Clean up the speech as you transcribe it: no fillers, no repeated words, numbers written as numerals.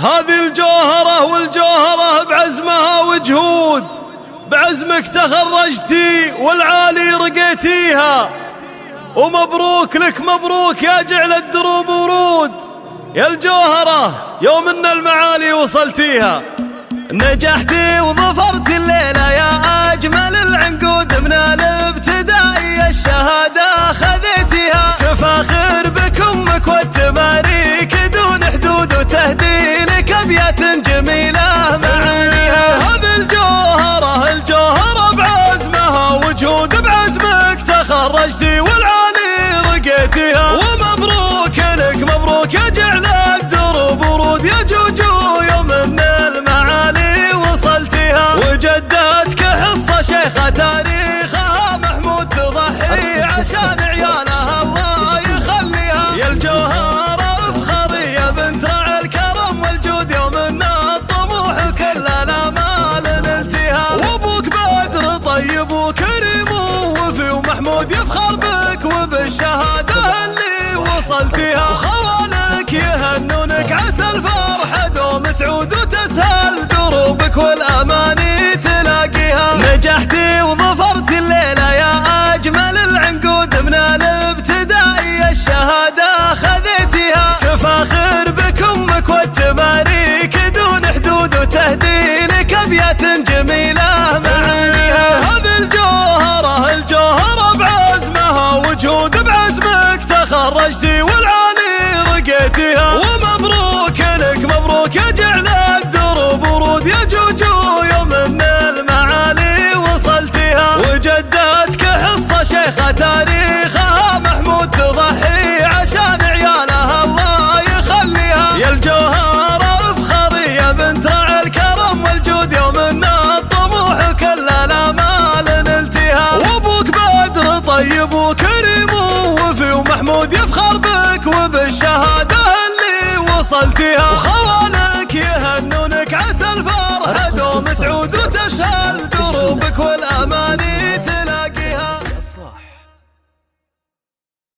هذه الجوهرة والجوهرة بعزمها وجهود، بعزمك تخرجتي والعالي رقيتيها، ومبروك لك مبروك يا جعل الدروب ورود. يا الجوهرة يوم ان المعالي وصلتيها، نجحتي وظفرت الليلة يا أجمل العنقود، من الابتدائي الشهادة خذيتيها، تفاخر بك أمك والتباريك دون حدود، وتهدي لك أبيات جميلة معانيها. هذه الجوهرة الجوهرة بعزمها وجهود، بعزمك تخرجتي والعالي رقيتيها، ومبروك لك مبروك يا جعل الدروب ورود، يا جوجو يوم من المعالي وصلتيها، وجدتك حصة شيخة تاريخها محمود، تضحي عشان عيالها الله يخليها. يا الجوهرة افخري يا بنت الكرم والجود، يوم ان الطموح كل الامال نلتيها، وابوك بدر طيب وكريم ووفي، ومحمود يفخر بك وبالشهادة اللي وصلتيها، وخوالك يهنونك عسى الفرحة دوم تعود وتسهل دروبك والامال.